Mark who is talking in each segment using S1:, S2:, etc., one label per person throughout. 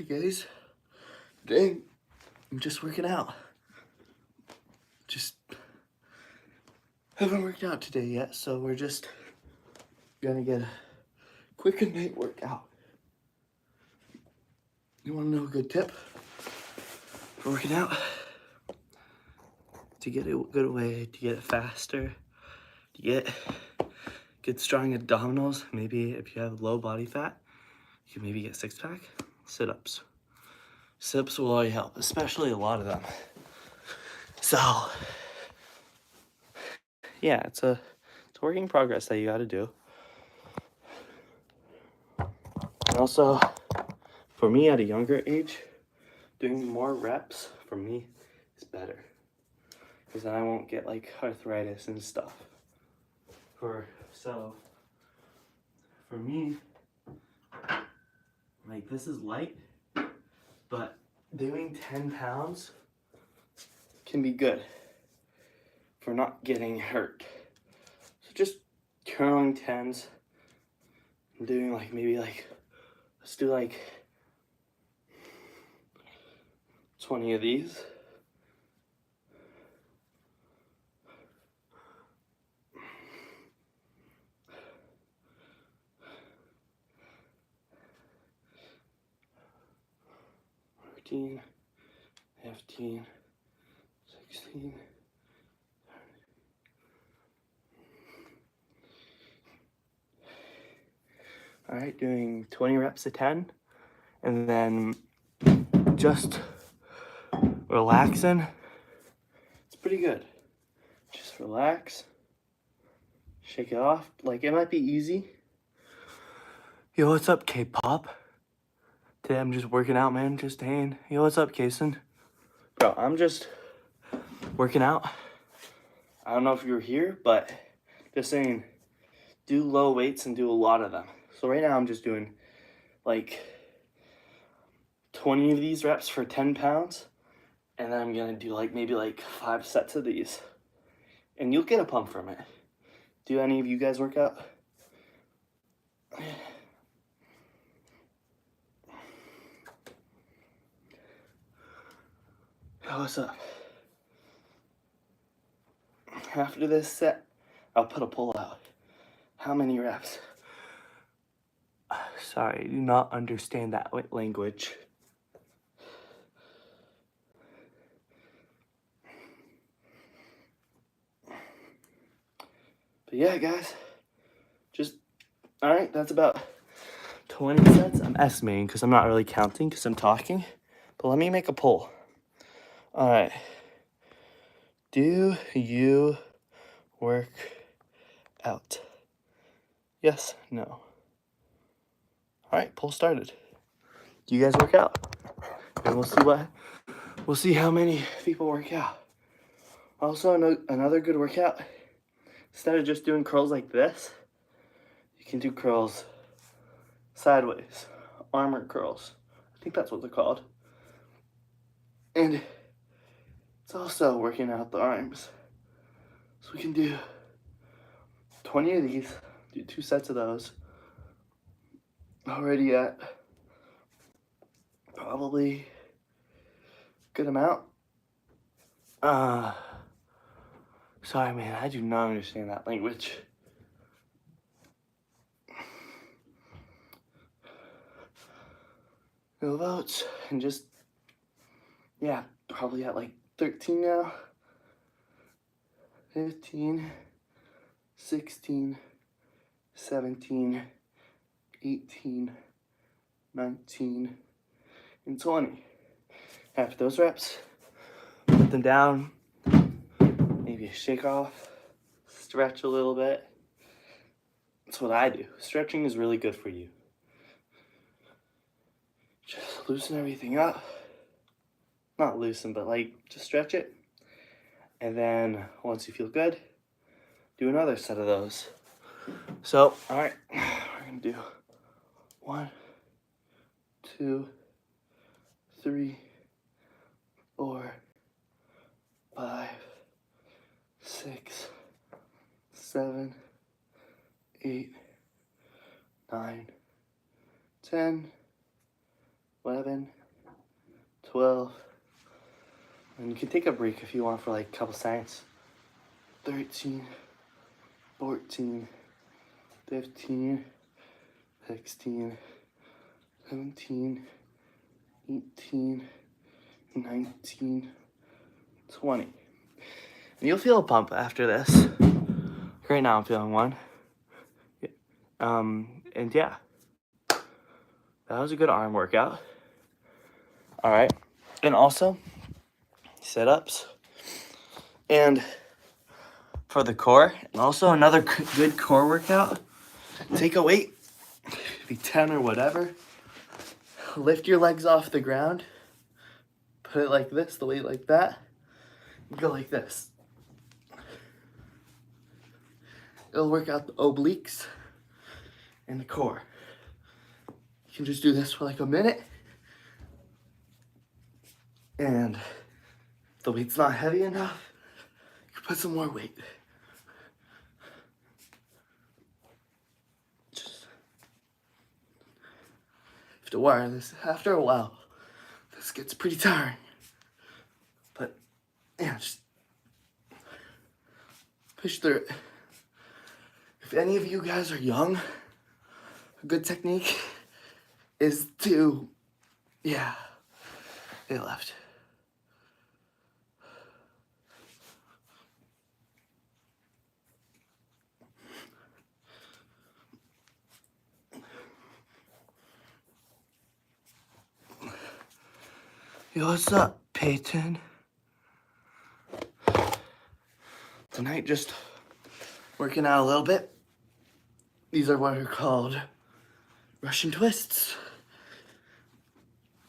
S1: Hi guys, today I'm just working out. Just haven't worked out today yet, so we're just gonna get a quick night workout. You wanna know a good tip for working out? To get a good way to get it faster, to get good strong abdominals, maybe if you have low body fat, you can maybe get 6-pack, sit-ups. Sit-ups will really help, especially a lot of them. So, yeah, it's a work in progress that you gotta do. And also, for me at a younger age, doing more reps for me is better. Because then I won't get like arthritis and stuff. So, for me, like this is light, but doing 10 pounds can be good for not getting hurt. So just curling 10s, and doing like maybe like, let's do like 20 of these. Fifteen, 15, 16. All right, doing 20 reps of 10, and then just relaxing. It's pretty good. Just relax, shake it off. Like, it might be easy. Yo, what's up, K-pop? Today I'm just working out, man, just staying. Yo, what's up, Kason? Bro, I'm just working out. I don't know if you were here, but just saying, do low weights and do a lot of them. So right now I'm just doing like 20 of these reps for 10 pounds. And then I'm gonna do like maybe like 5 sets of these. And you'll get a pump from it. Do any of you guys work out? Oh, what's up? After this set, I'll put a pull out. How many reps? Sorry, I do not understand that language. But yeah, guys, all right, that's about 20 sets. I'm estimating because I'm not really counting because I'm talking. But let me make a poll. All right. Do you work out? Yes, no. All right, poll started. Do you guys work out? And we'll see how many people work out. Also, another good workout, instead of just doing curls like this, you can do curls sideways, armor curls. I think that's what they're called. And it's also working out the arms. So we can do 20 of these, do 2 sets of those. Already at probably good amount. Sorry, man, I do not understand that language. No votes, and just, yeah, probably at like 13 now. 15, 16, 17, 18, 19, and 20. After those reps, put them down, maybe shake off, stretch a little bit. That's what I do. Stretching is really good for you. Just loosen everything up. Not loosen, but like just stretch it. And then once you feel good, do another set of those. So, all right, we're gonna do 1, 2, 3, 4, 5, 6, 7, 8, 9, 10, 11, 12, and you can take a break if you want for like a couple seconds. 13, 14, 15, 16, 17, 18, 19, 20. And you'll feel a pump after this. Right now I'm feeling one. And yeah, that was a good arm workout. All right, and also sit-ups, and for the core, and also another good core workout. Take a weight, be 10 or whatever. Lift your legs off the ground. Put it like this, the weight like that. Go like this. It'll work out the obliques and the core. You can just do this for like a minute. And if the weight's not heavy enough, you can put some more weight. Just have to wire this after a while. This gets pretty tiring. But yeah, just push through it. If any of you guys are young, a good technique is to, yeah, they left. Yo, what's up, Peyton? Tonight, just working out a little bit. These are what are called Russian twists.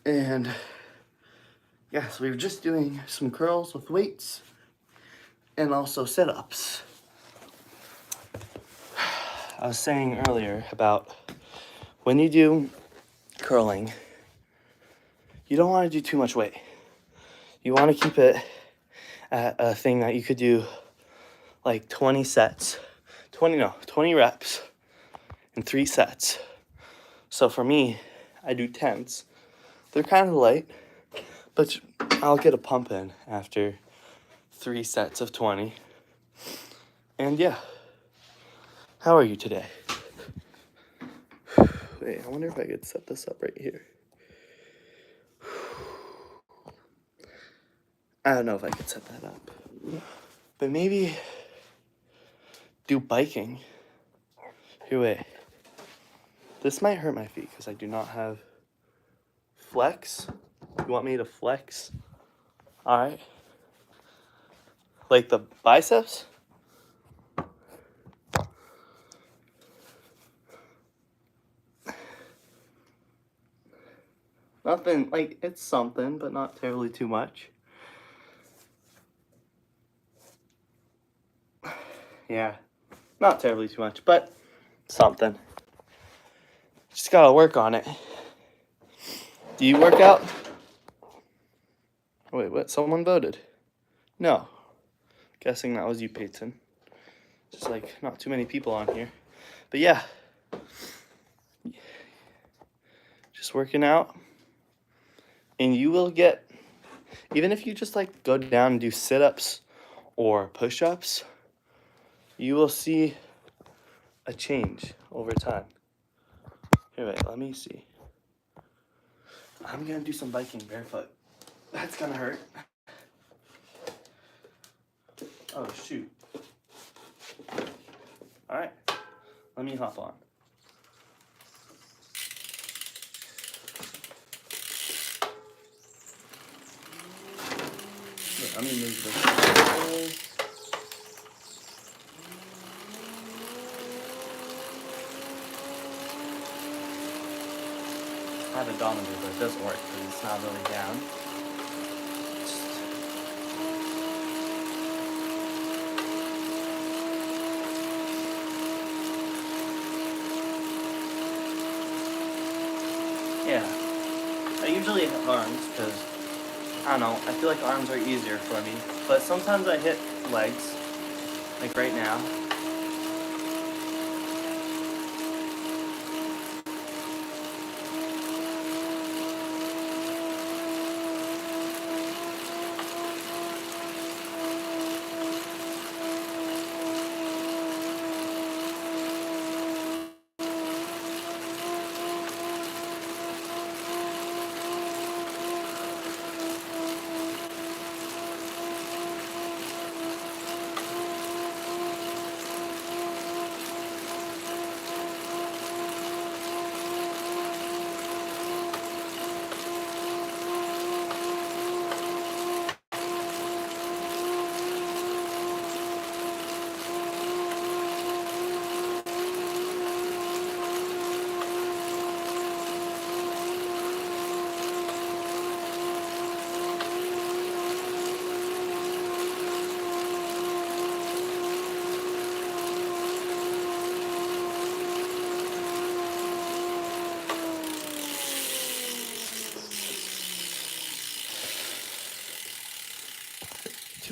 S1: And yeah, so we were just doing some curls with weights and also sit-ups. I was saying earlier about when you do curling, you don't want to do too much weight. You want to keep it at a thing that you could do like 20 sets, 20 reps in 3 sets. So for me, I do 10s. They're kind of light, but I'll get a pump in after 3 sets of 20. And yeah, how are you today? Wait, I wonder if I could set this up right here. I don't know if I could set that up. But maybe do biking. Here, wait. This might hurt my feet because I do not have flex. You want me to flex? All right. Like the biceps? Nothing, like, it's something, but not terribly too much. Yeah, not terribly too much, but something. Just gotta work on it. Do you work out? Wait, what? Someone voted? No. Guessing that was you, Peyton. Just like not too many people on here. But yeah. Just working out. And you will get, even if you just like go down and do sit-ups or push-ups, you will see a change over time. Here, wait, let me see. I'm gonna do some biking barefoot. That's gonna hurt. Oh, shoot. All right, let me hop on. Yeah, let me move this. I have a odometer, but it doesn't work because it's not really down. Yeah, I usually hit arms because, I don't know, I feel like arms are easier for me. But sometimes I hit legs, like right now.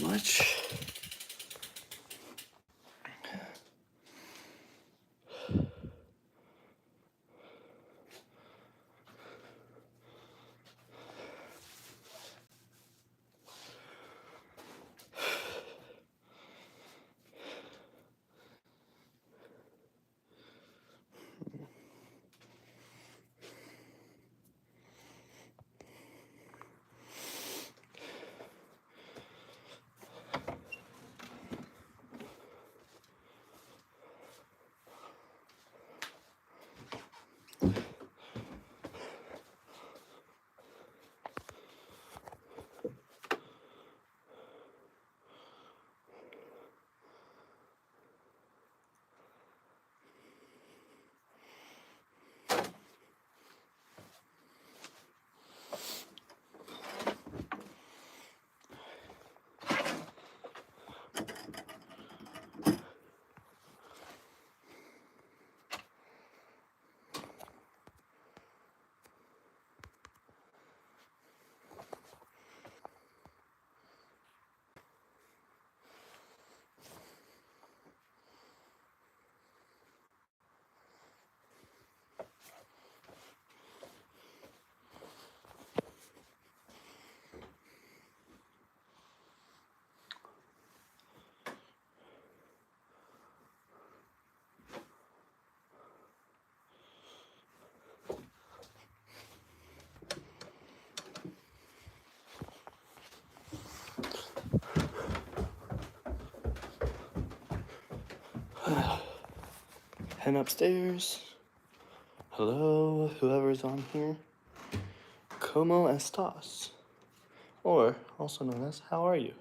S1: much. Head upstairs. Hello, whoever's on here. Como estas? Or, also known as, how are you?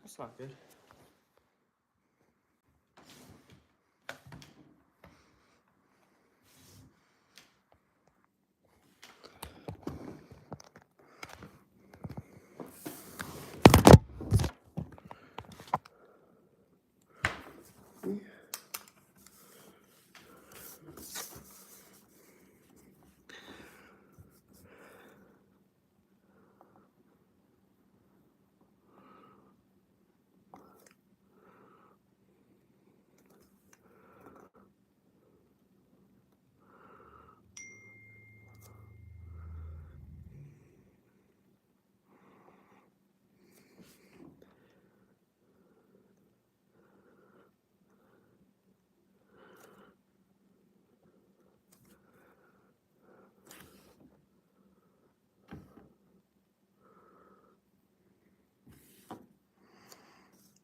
S1: That's not good.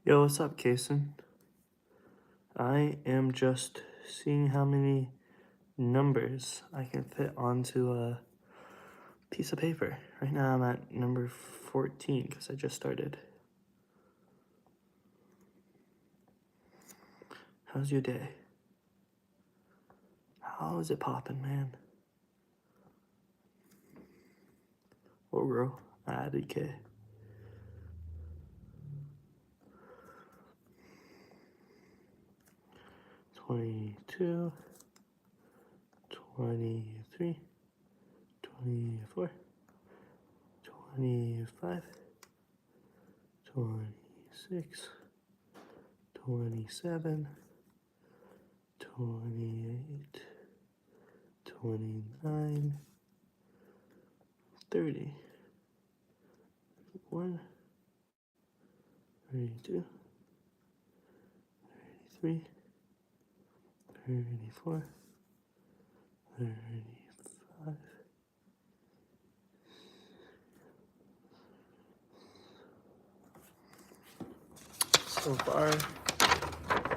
S1: Yo, what's up, Kason? I am just seeing how many numbers I can fit onto a piece of paper. Right now I'm at number 14 because I just started. How's your day? How is it poppin', man? Or girl? DK. $22, $23, $24, $25, $26, $27, $28, $29, $30, $31, $32, $33, $34, $35. So far,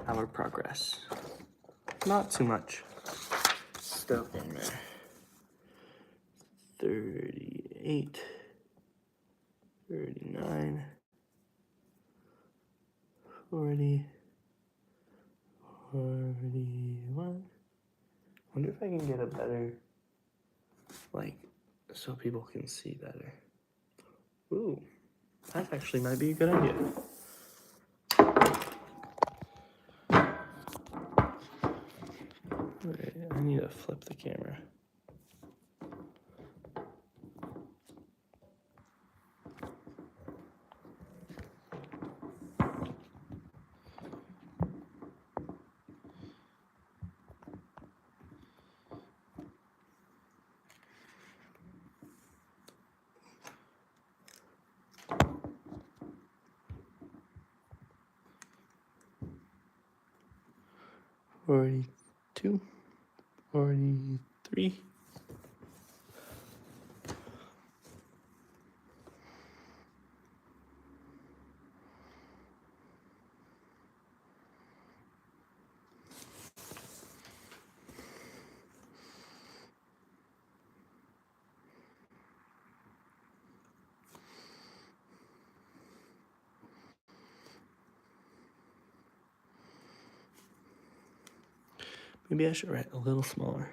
S1: our progress. Not too much. stuff in there. 38, 39, 40, 41. Wonder if I can get a better, like, so people can see better. Ooh, that actually might be a good idea. Wait, I need to flip the camera. $42, $43. Maybe I should write a little smaller.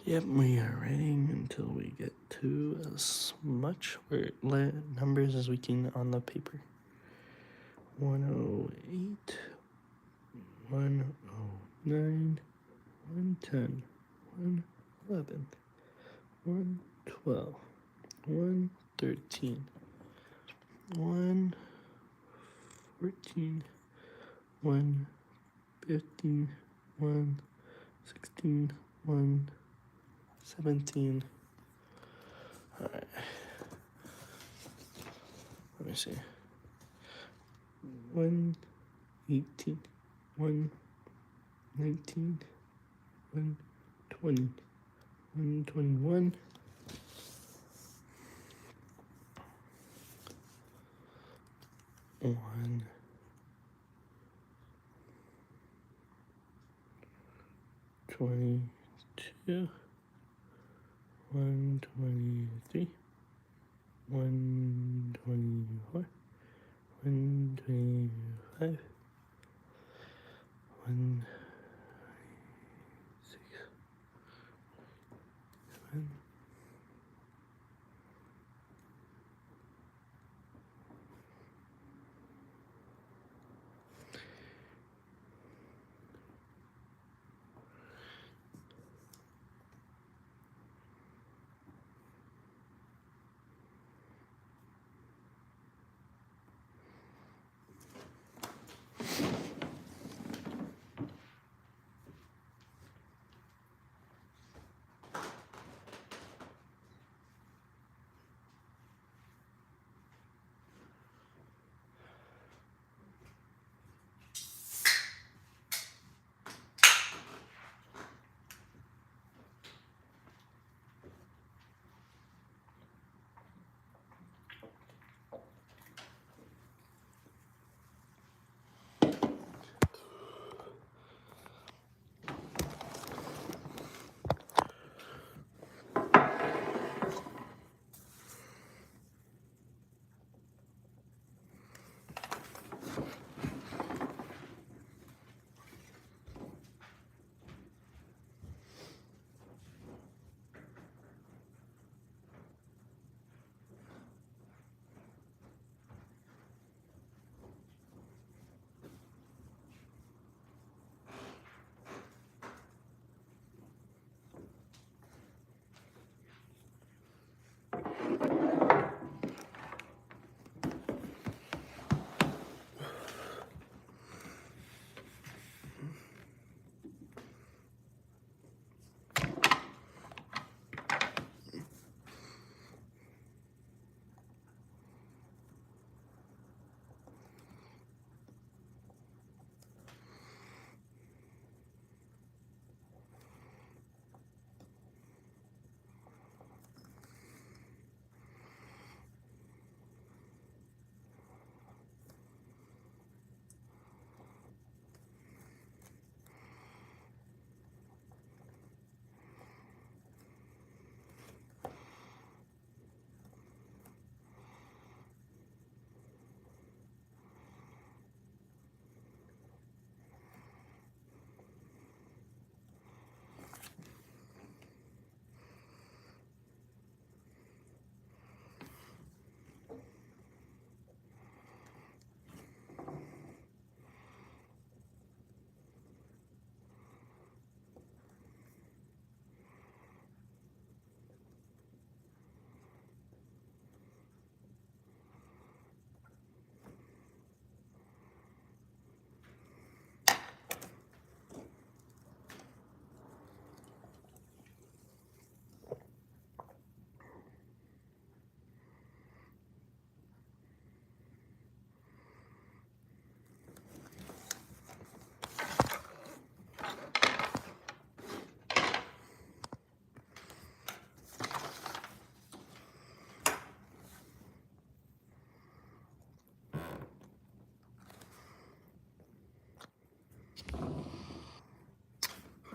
S1: Yep, we are writing until we get to as much numbers as we can on the paper. 108, 109, 110, 111, 112, 113, 114, 115, 1, 16, 1, 17. All right. Let me see. 1, 18, 1, 19, 1, 20, 1, 21. 1, 22, 1, 23, 1, 24, 1, 25, 1, 6, 7.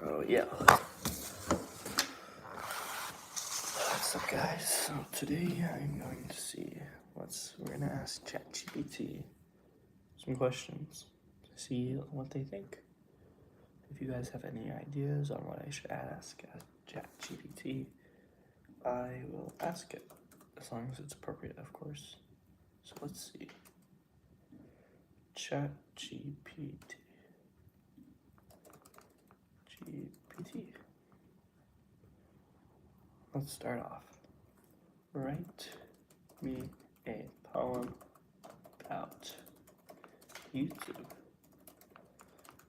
S1: Oh yeah. What's up, guys? So today I'm going to see we're gonna ask ChatGPT some questions to see what they think. If you guys have any ideas on what I should ask ChatGPT, I will ask it, as long as it's appropriate, of course. So let's see. ChatGPT. GPT. Let's start off. Write me a poem about YouTube.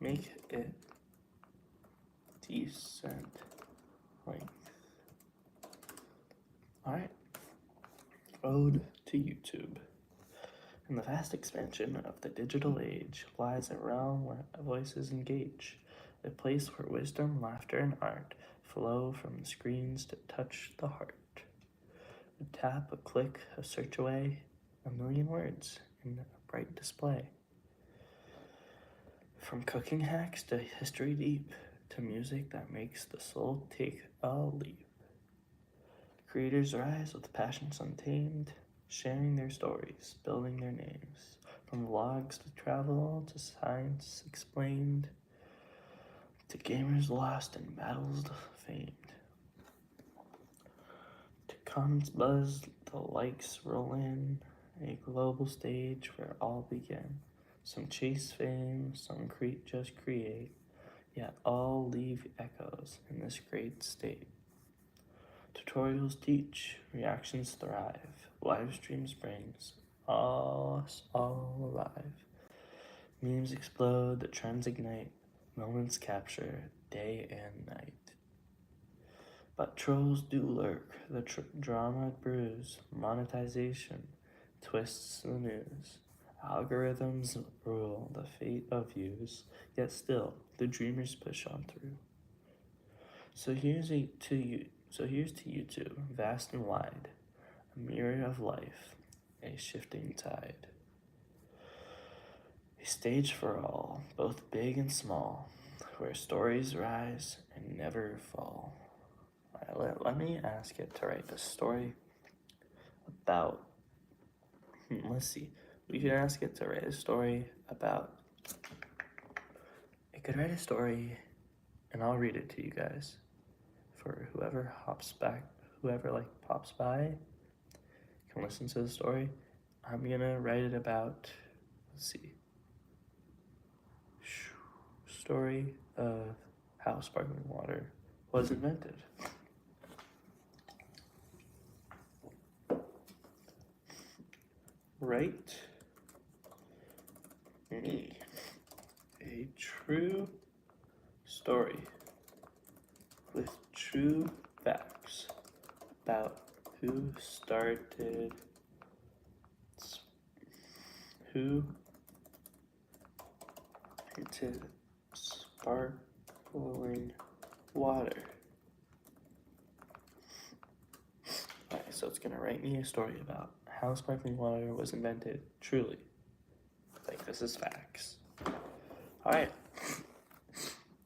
S1: Make it decent length. Alright. Ode to YouTube. In the vast expansion of the digital age lies a realm where voices engage, a place where wisdom, laughter, and art flow from the screens to touch the heart. A tap, a click, a search away, a million words in a bright display. From cooking hacks to history deep, to music that makes the soul take a leap. Creators rise with passions untamed, sharing their stories, building their names. From vlogs to travel to science explained, to gamers lost and battles famed. To comments buzz, the likes roll in, a global stage where all begin. Some chase fame, some just create, yet all leave echoes in this great state. Tutorials teach, reactions thrive, live streams brings us all alive. Memes explode, the trends ignite, moments capture day and night. But trolls do lurk, the drama brews, monetization twists the news. Algorithms rule the fate of views, yet still the dreamers push on through. So here's to YouTube, vast and wide, a mirror of life, a shifting tide. A stage for all, both big and small, where stories rise and never fall. Let me ask it to write a story about, let's see, we could ask it to write a story about, it could write a story and I'll read it to you guys. For whoever pops by can listen to the story. I'm gonna write it about, let's see, story of how sparkling water was invented. Write me a true story with true facts about who invented sparkling water. Alright, so it's gonna write me a story about how sparkling water was invented truly. Like, this is facts. Alright,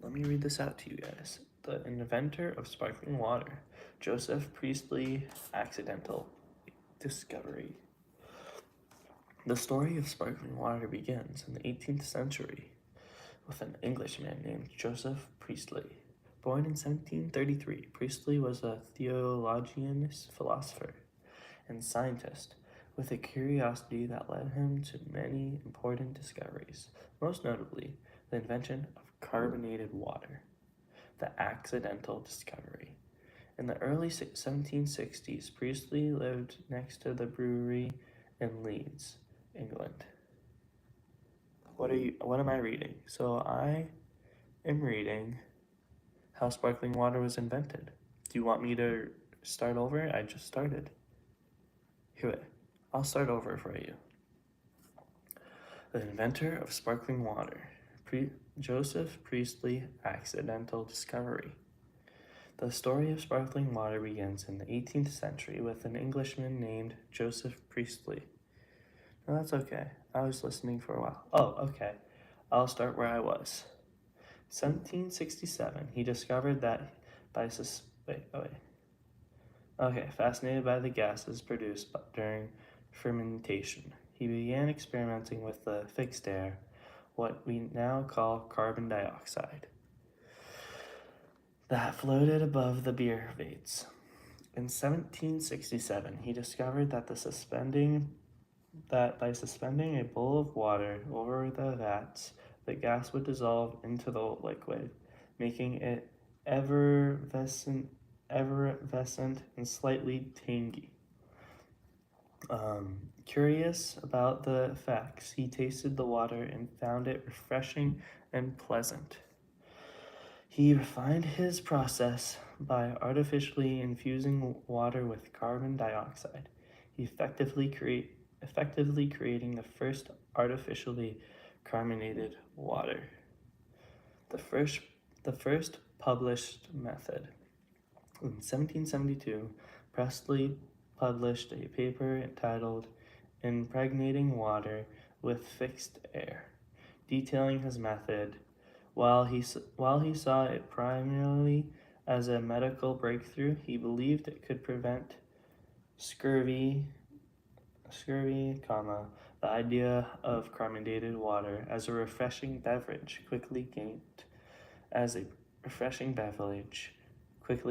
S1: let me read this out to you guys. The inventor of sparkling water, Joseph Priestley, accidental discovery. The story of sparkling water begins in the 18th century with an Englishman named Joseph Priestley. Born in 1733, Priestley was a theologian, philosopher, and scientist with a curiosity that led him to many important discoveries, most notably the invention of carbonated water, the accidental discovery. In the early 1760s, Priestley lived next to the brewery in Leeds, England. What am I reading? So I am reading how sparkling water was invented. Do you want me to start over? I just started. Here, I'll start over for you. The inventor of sparkling water, Joseph Priestley, accidental discovery. The story of sparkling water begins in the 18th century with an Englishman named Joseph Priestley. No, that's okay. I was listening for a while. Oh, okay. I'll start where I was. 1767, he discovered that fascinated by the gases produced during fermentation, he began experimenting with the fixed air, what we now call carbon dioxide, that floated above the beer vates. In 1767, he discovered that by suspending a bowl of water over the vats, the gas would dissolve into the liquid, making it effervescent and slightly tangy. Curious about the effects, he tasted the water and found it refreshing and pleasant. He refined his process by artificially infusing water with carbon dioxide, effectively creating the first artificially carbonated water. The first, the first published method. In 1772, Presley published a paper entitled Impregnating Water with Fixed Air, detailing his method. While he saw it primarily as a medical breakthrough, he believed it could prevent scurvy, the idea of carbonated water as a refreshing beverage quickly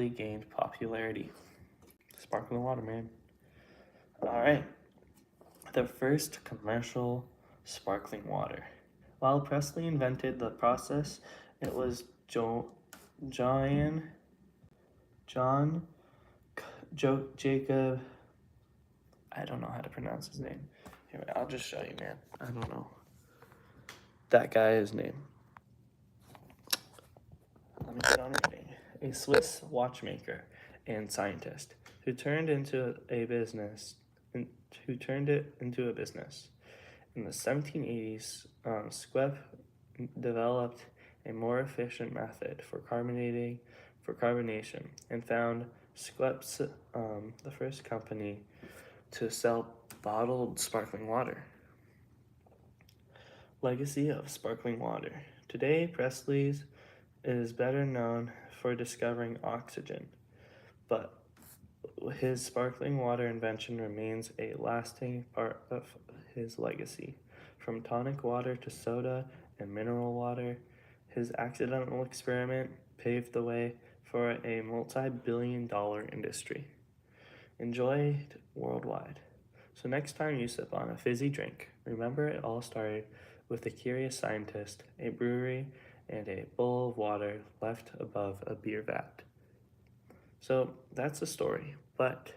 S1: gained popularity. Sparkling water, man. All right. The first commercial sparkling water. While Presley invented the process, it was John Jacob. I don't know how to pronounce his name. Here, I'll just show you, man. I don't know that guy's name. Let me get on reading. A Swiss watchmaker and scientist who turned it into a business. In the 1780s, Squep developed a more efficient method for carbonation, and found Squep's the first company to sell bottled sparkling water. Legacy of sparkling water. Today, Presley's is better known for discovering oxygen, but his sparkling water invention remains a lasting part of his legacy. From tonic water to soda and mineral water, his accidental experiment paved the way for a multi-billion-dollar industry, enjoyed worldwide. So next time you sip on a fizzy drink, remember it all started with a curious scientist, a brewery, and a bowl of water left above a beer vat. So that's the story, but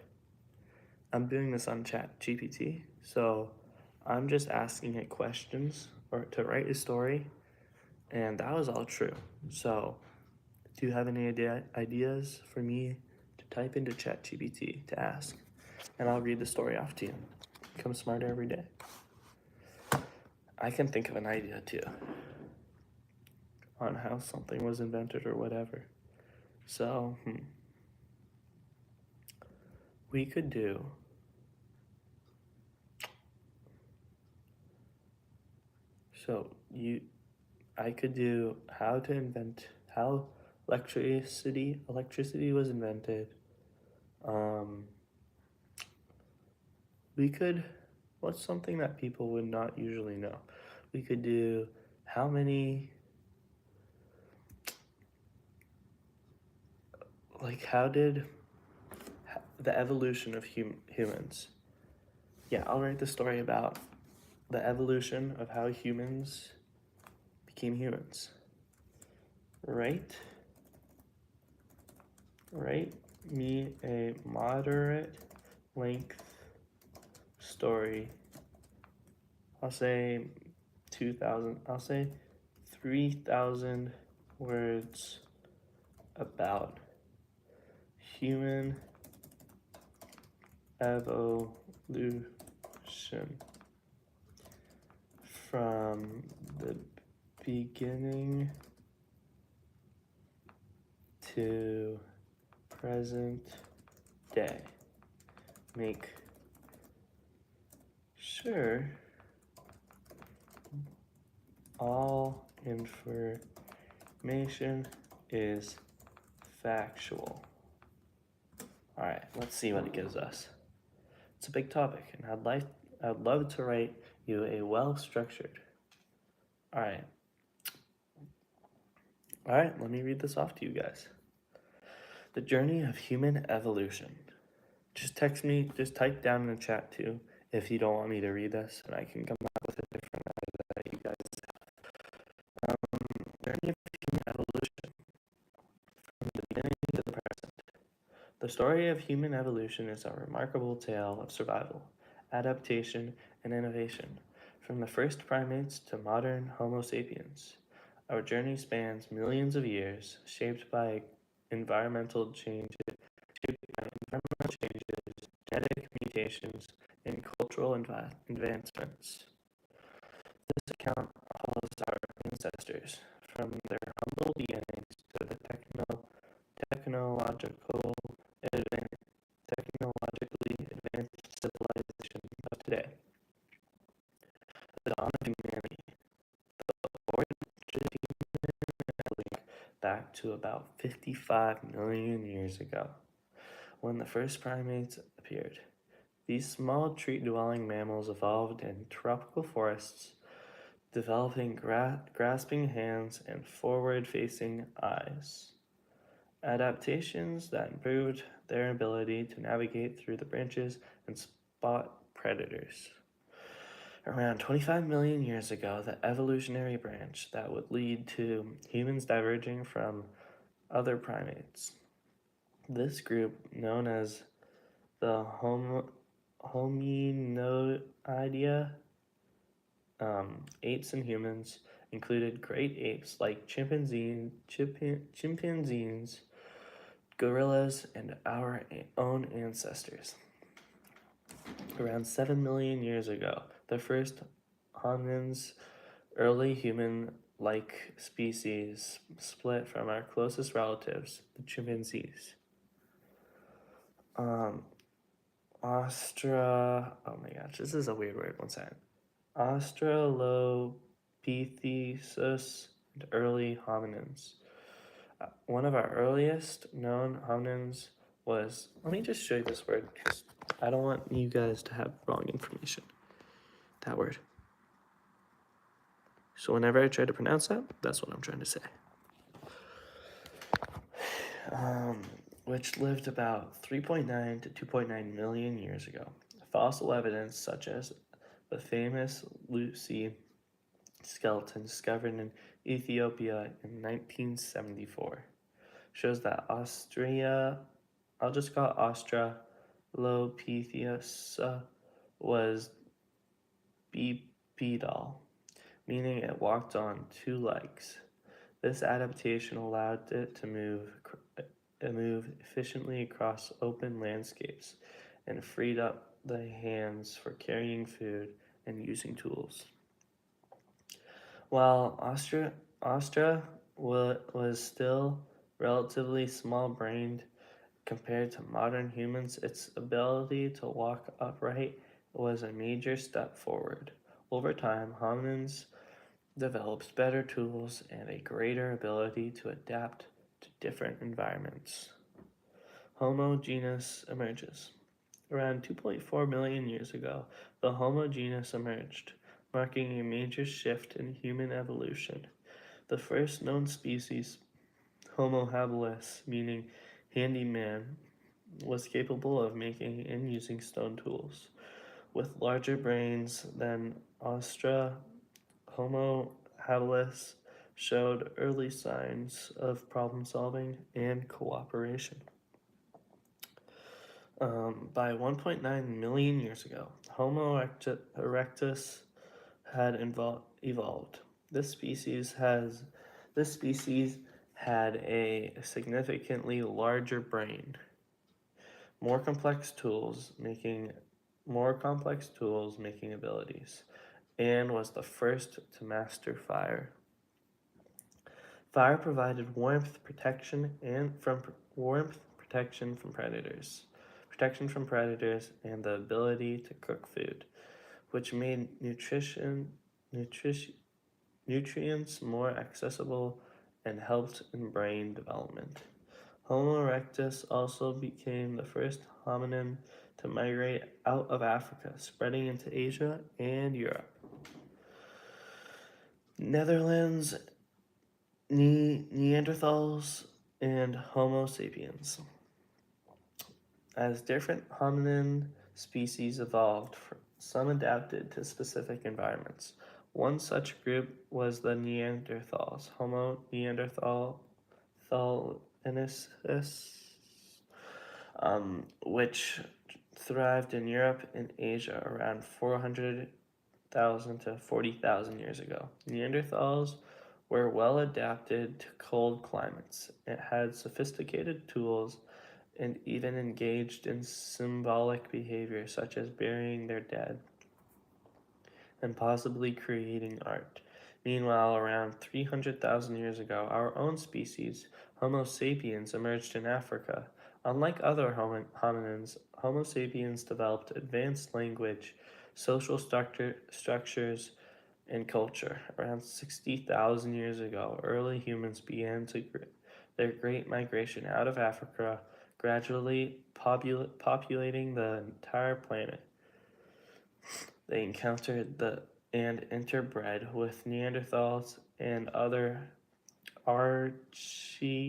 S1: I'm doing this on ChatGPT, so I'm just asking it questions or to write a story, and that was all true. So do you have any ideas for me to type into ChatGPT to ask? And I'll read the story off to you. Become smarter every day. I can think of an idea too on how something was invented or whatever. So, we could do I could do how electricity was invented. We could, what's something that people would not usually know? We could do how many, how did the evolution of humans. Yeah, I'll write the story about the evolution of how humans became humans. Write me a moderate length story. I'll say 3,000 words about human evolution from the beginning to present day. Make sure all information is factual. All right, let's see what it gives us. It's a big topic, and I'd love to write you a well-structured. All right, let me read this off to you guys. The journey of human evolution. Just type down in the chat too if you don't want me to read this, and I can come up with a different idea that you guys have. Journey of human evolution from the beginning to the present. The story of human evolution is a remarkable tale of survival, adaptation, and innovation, from the first primates to modern Homo sapiens. Our journey spans millions of years, shaped by environmental changes, genetic mutations, and cultural advancements. This account follows our ancestors from their humble beginnings to the technological advan- technologically advanced civilization of today. The dawn of humanity, origin back to about 55 million years ago, when the first primates appeared. These small tree-dwelling mammals evolved in tropical forests, developing grasping hands and forward-facing eyes. Adaptations that improved their ability to navigate through the branches and spot predators. Around 25 million years ago, the evolutionary branch that would lead to humans diverging from other primates. This group, known as the Hominoidea, apes and humans, included great apes like chimpanzees, gorillas, and our own ancestors. Around 7 million years ago, the first hominins, early human-like species, split from our closest relatives, the chimpanzees. Oh my gosh, this is a weird word, one second. Australopithecus and early hominins. One of our earliest known hominins was, let me just show you this word because I don't want you guys to have wrong information. That word. So whenever I try to pronounce that, that's what I'm trying to say. Which lived about 3.9 to 2.9 million years ago. Fossil evidence such as the famous Lucy skeleton discovered in Ethiopia in 1974 shows that I'll just call it Australopithecus, was bipedal, meaning it walked on two legs. This adaptation allowed it to move efficiently across open landscapes and freed up the hands for carrying food and using tools. While Astra was still relatively small-brained compared to modern humans, its ability to walk upright was a major step forward. Over time, hominins developed better tools and a greater ability to adapt to different environments. Homo genus emerges. Around 2.4 million years ago, the Homo genus emerged, marking a major shift in human evolution. The first known species, Homo habilis, meaning handyman, was capable of making and using stone tools. With larger brains than Homo habilis showed early signs of problem solving and cooperation. By 1.9 million years ago, Homo erectus had evolved. This species had a significantly larger brain, more complex tools making abilities, and was the first to master fire. Fire provided protection from predators, and the ability to cook food, which made nutrients more accessible and helped in brain development. Homo erectus also became the first hominin to migrate out of Africa, spreading into Asia and Europe. Netherlands, Neanderthals, and Homo sapiens. As different hominin species evolved, some adapted to specific environments. One such group was the Neanderthals, Homo neanderthalensis, which thrived in Europe and Asia around 400,000 to 40,000 years ago. Neanderthals were well adapted to cold climates. It had sophisticated tools and even engaged in symbolic behavior such as burying their dead and possibly creating art. Meanwhile, around 300,000 years ago, our own species, Homo sapiens, emerged in Africa. Unlike other hominins, Homo sapiens developed advanced language, social structures, and culture. Around 60,000 years ago, early humans began their great migration out of Africa, gradually populating the entire planet. They encountered and interbred with Neanderthals and other archaic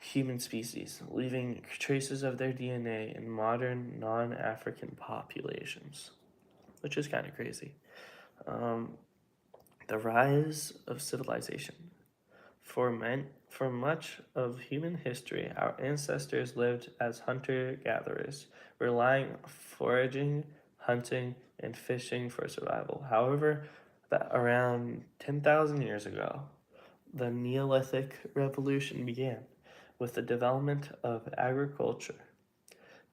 S1: human species, leaving traces of their DNA in modern non-African populations, which is kind of crazy. Um, the rise of civilization. For much of human history, our ancestors lived as hunter-gatherers, relying on foraging, hunting, and fishing for survival. However, around 10,000 years ago, the Neolithic Revolution began with the development of agriculture.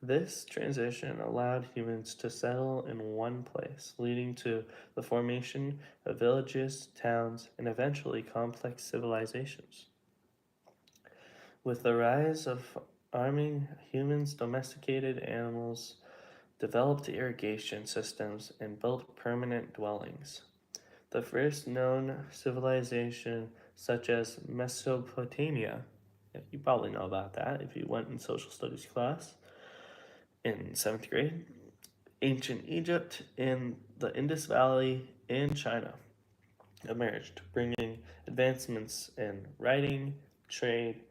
S1: This transition allowed humans to settle in one place, leading to the formation of villages, towns, and eventually complex civilizations. With the rise of farming, humans domesticated animals, developed irrigation systems, and built permanent dwellings. The first known civilization, such as Mesopotamia, you probably know about that if you went in social studies class in seventh grade, ancient Egypt, and the Indus Valley in China emerged, bringing advancements in writing, trade,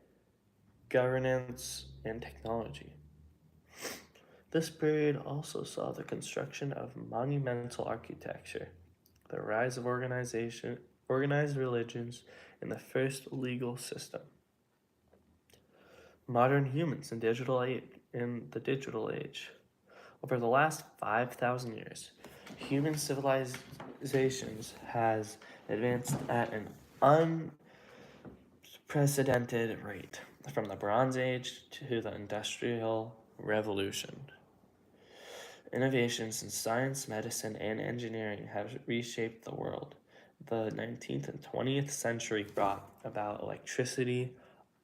S1: governance, and technology. This period also saw the construction of monumental architecture, the rise of organized religions, and the first legal system. Modern humans in the digital age. Over the last 5,000 years, human civilizations has advanced at an unprecedented rate, from the Bronze Age to the Industrial Revolution. Innovations in science, medicine, and engineering have reshaped the world. The 19th and 20th century brought about electricity,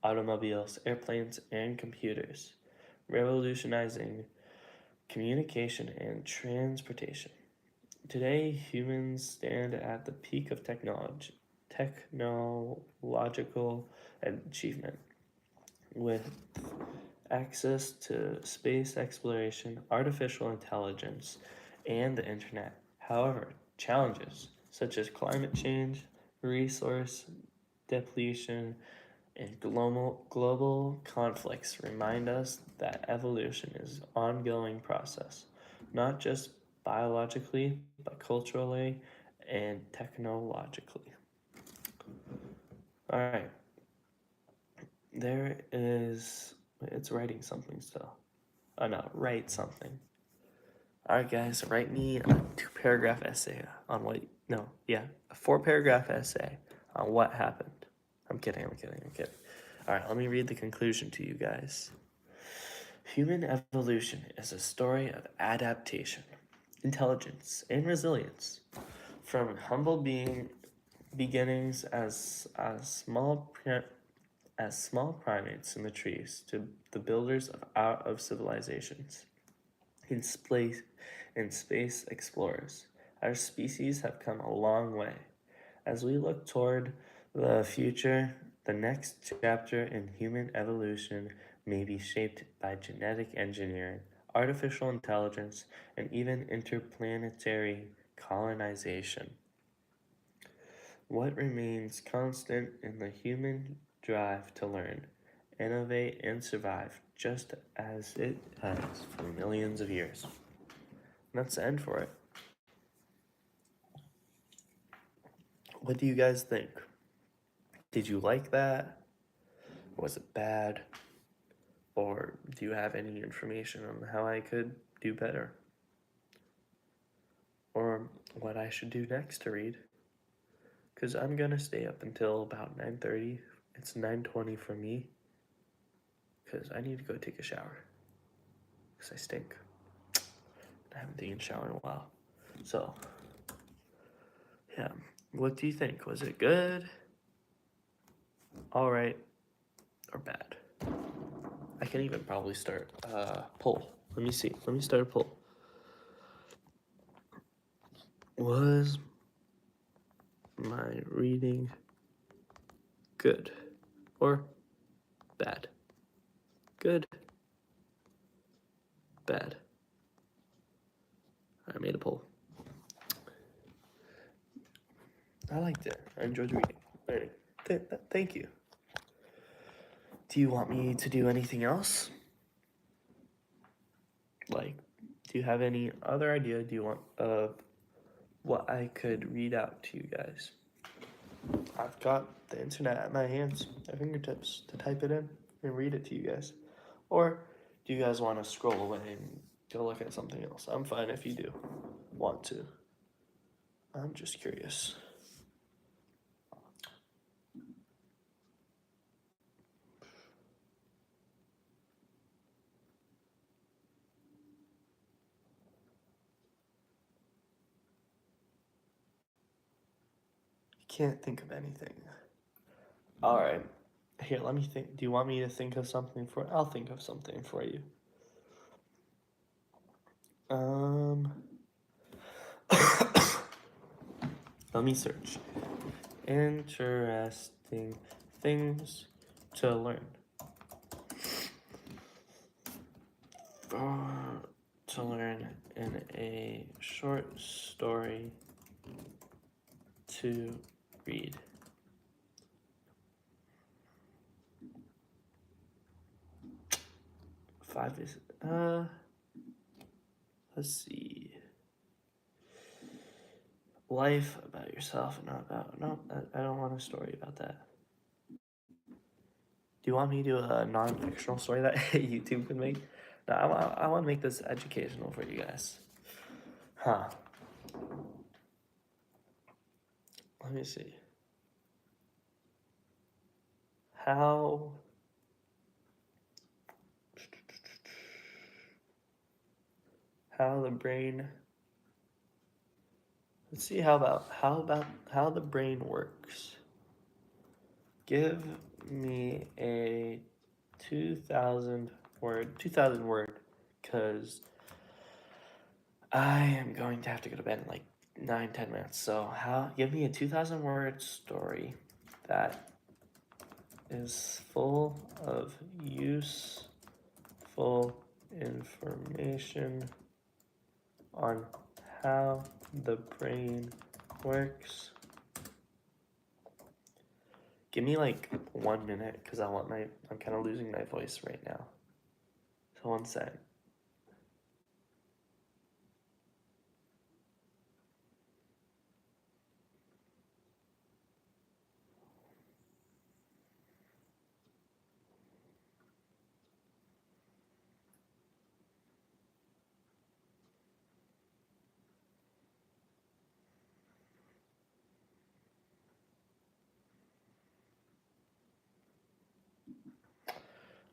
S1: automobiles, airplanes, and computers, revolutionizing communication and transportation. Today, humans stand at the peak of technological achievement, with access to space exploration, artificial intelligence, and the internet. However, challenges such as climate change, resource depletion, and global conflicts remind us that evolution is an ongoing process, not just biologically, but culturally and technologically. All right, there is, it's writing something still. Oh no, write something. All right, guys, write me a 2-paragraph essay on what, no, yeah, a 4-paragraph essay on what happened. I'm kidding. All right, let me read the conclusion to you guys. Human evolution is a story of adaptation, intelligence, and resilience. From humble beginnings as small primates in the trees to the builders of civilizations in space explorers, our species have come a long way. As we look toward the future, the next chapter in human evolution may be shaped by genetic engineering, artificial intelligence, and even interplanetary colonization. What remains constant in the human drive to learn, innovate, and survive, just as it has for millions of years. And that's the end for it. What do you guys think? Did you like that? Was it bad? Or do you have any information on how I could do better? Or what I should do next to read? because I'm gonna stay up until about 9:30. It's 9:20 for me, because I need to go take a shower, because I stink. I haven't taken a shower in a while. So, yeah. What do you think? Was it good, all right, or bad? I can even probably start a poll. Let me see. Let me start a poll. Was my reading good or bad? Good, bad. I made a poll. I liked it. I enjoyed learning. Thank you. Do you want me to do anything else? Like, do you have any other idea? Do you want what I could read out to you guys? I've got the internet at my hands, at fingertips, to type it in and read it to you guys. Or do you guys want to scroll away and go look at something else? I'm fine if you do want to. I'm just curious. Can't think of anything. All right. Here, let me think. Do you want me to think of something for? I'll think of something for you. Let me search. Interesting things to learn. To learn in a short story to read. Five is let's see. Life about yourself, not about I don't want a story about that. Do you want me to do a non-fictional story that YouTube could make? No, I want to make this educational for you guys. Huh. Let me see. How the brain, let's see how the brain works. Give me a 2,000 word, because I am going to have to go to bed in like 9-10 minutes. So give me a 2,000 word story that is full of useful information on how the brain works. Give me like 1 minute, because I'm kind of losing my voice right now. So 1 sec.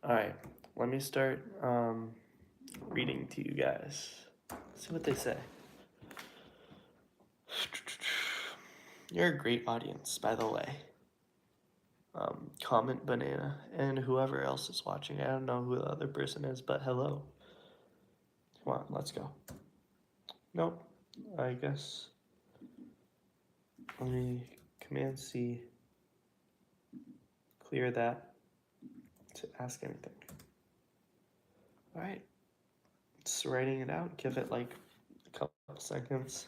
S1: All right, let me start reading to you guys. See what they say. You're a great audience, by the way. Comment banana and whoever else is watching. I don't know who the other person is, but hello. Come on, let's go. Nope, I guess. Let me Command C, clear that to ask anything. All right, just writing it out. Give it like a couple seconds.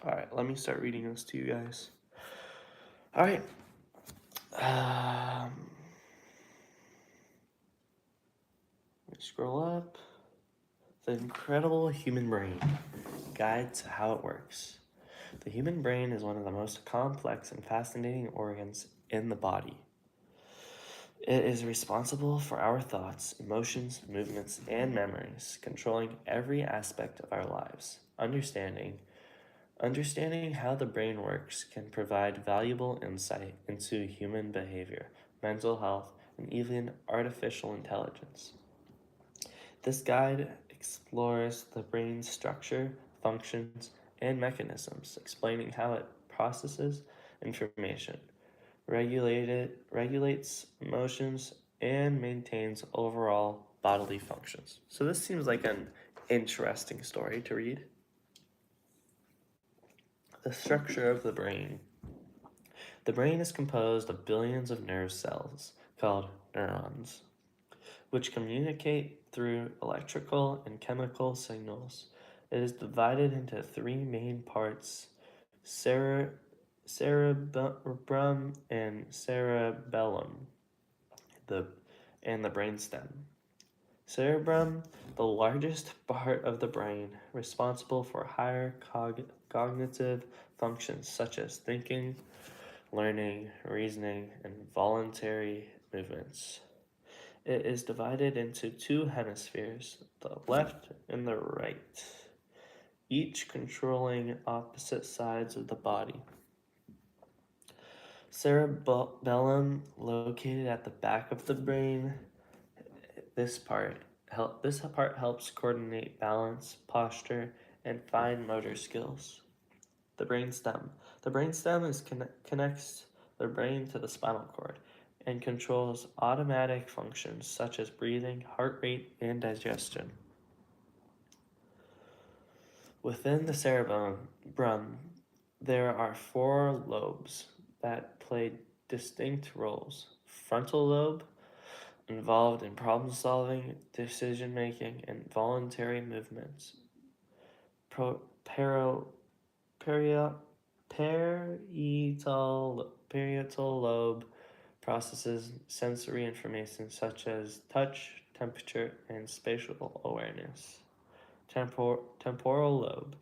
S1: All right, let me start reading this to you guys. All right. Let me scroll up. The incredible human brain. Guide to how it works. The human brain is one of the most complex and fascinating organs in the body. It is responsible for our thoughts, emotions, movements, and memories, controlling every aspect of our lives. Understanding how the brain works can provide valuable insight into human behavior, mental health, and even artificial intelligence. This guide explores the brain's structure, functions, and mechanisms, explaining how it processes information, regulates emotions, and maintains overall bodily functions. So this seems like an interesting story to read. The structure of the brain. The brain is composed of billions of nerve cells called neurons, which communicate through electrical and chemical signals. It is divided into three main parts: cerebrum and cerebellum, and the brainstem. Cerebrum, the largest part of the brain, responsible for higher cognitive functions such as thinking, learning, reasoning, and voluntary movements. It is divided into two hemispheres, the left and the right, each controlling opposite sides of the body. Cerebellum, located at the back of the brain, this part helps coordinate balance, posture, and fine motor skills. The brainstem. The brainstem connects the brain to the spinal cord and controls automatic functions such as breathing, heart rate, and digestion. Within the cerebrum, there are four lobes that play distinct roles. Frontal lobe, involved in problem solving, decision making, and voluntary movements. Parietal lobe processes sensory information such as touch, temperature, and spatial awareness. Temporal lobe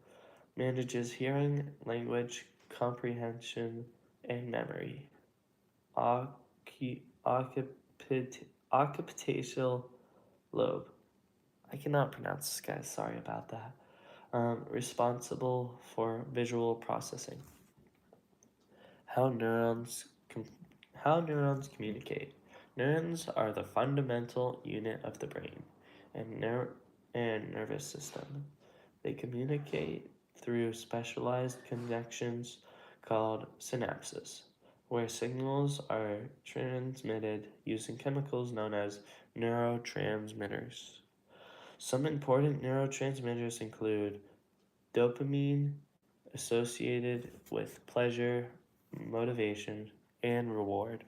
S1: manages hearing, language, comprehension, and memory. Occipital lobe. I cannot pronounce this, guys. Sorry about that. Responsible for visual processing. How neurons communicate. Neurons are the fundamental unit of the brain and nervous system. They communicate through specialized connections called synapses, where signals are transmitted using chemicals known as neurotransmitters. Some important neurotransmitters include dopamine, associated with pleasure, motivation, and reward.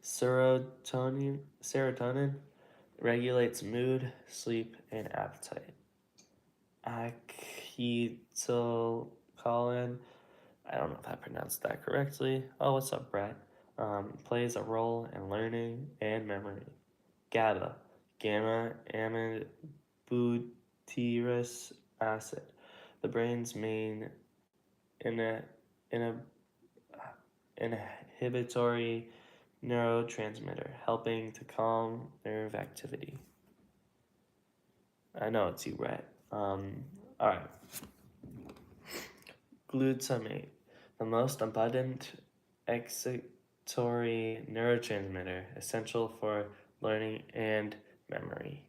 S1: Serotonin regulates mood, sleep, and appetite. Acetylcholine, I don't know if I pronounced that correctly. Oh, what's up, Brett? Plays a role in learning and memory. GABA, gamma amide butyric acid, the brain's main inhibitory neurotransmitter, helping to calm nerve activity. I know it's you, Brett. All right. Glutamate, the most abundant excitatory neurotransmitter, essential for learning and memory.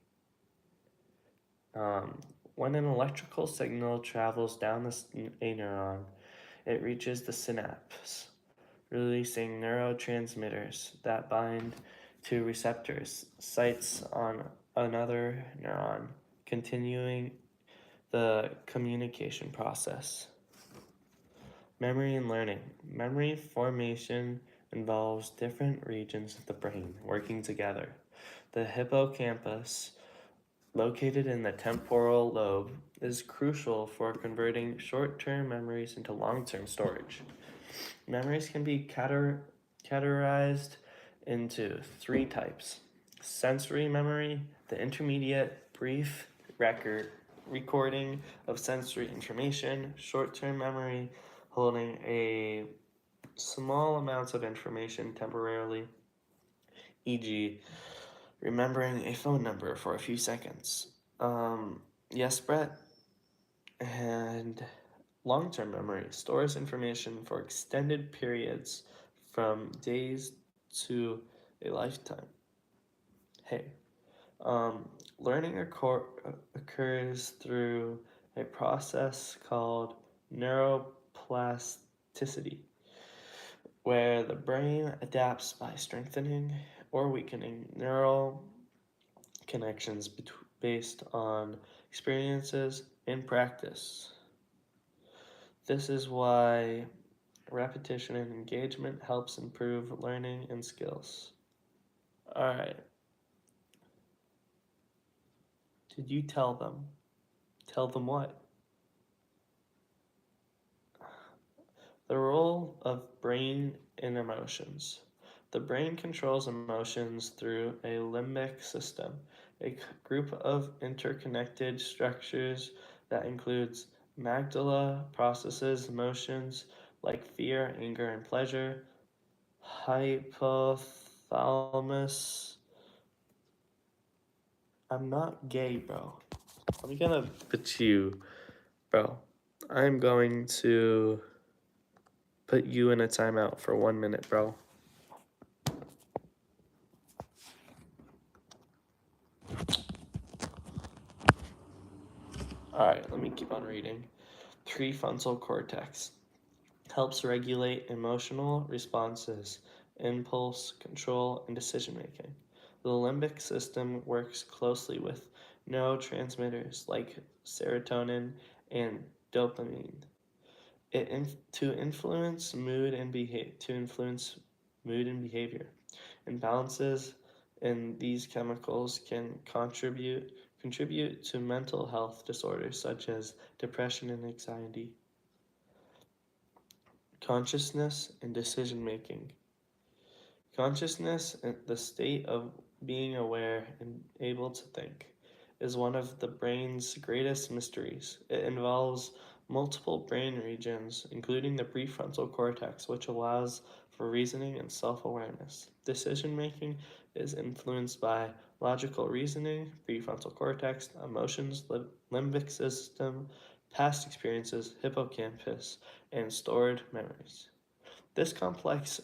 S1: When an electrical signal travels down a neuron, it reaches the synapse, releasing neurotransmitters that bind to receptors sites on another neuron, continuing the communication process. Memory and learning. Memory formation involves different regions of the brain working together. The hippocampus, located in the temporal lobe, is crucial for converting short-term memories into long-term storage. Memories can be categorized into three types: sensory memory, the intermediate, brief recording of sensory information; short-term memory, holding a small amounts of information temporarily, e.g., remembering a phone number for a few seconds. Yes, Brett? And long-term memory stores information for extended periods from days to a lifetime. Hey, learning occurs through a process called neuroplasticity, where the brain adapts by strengthening or weakening neural connections based on experiences and practice. This is why repetition and engagement helps improve learning and skills. All right. Did you tell them? Tell them what? The role of brain in emotions. The brain controls emotions through a limbic system, a group of interconnected structures that includes amygdala, processes emotions like fear, anger, and pleasure; hypothalamus. I'm not gay, bro. I'm gonna put you, bro. I'm going to put you in a timeout for 1 minute, bro. Alright, let me keep on reading. Prefrontal cortex helps regulate emotional responses, impulse control, and decision making. The limbic system works closely with neurotransmitters like serotonin and dopamine. To influence mood and behavior. Imbalances in these chemicals can contribute to mental health disorders such as depression and anxiety. Consciousness and decision making. Consciousness, the state of being aware and able to think, is one of the brain's greatest mysteries. It involves multiple brain regions, including the prefrontal cortex, which allows for reasoning and self-awareness. Decision making is influenced by logical reasoning, prefrontal cortex, emotions, limbic system, past experiences, hippocampus, and stored memories. This complex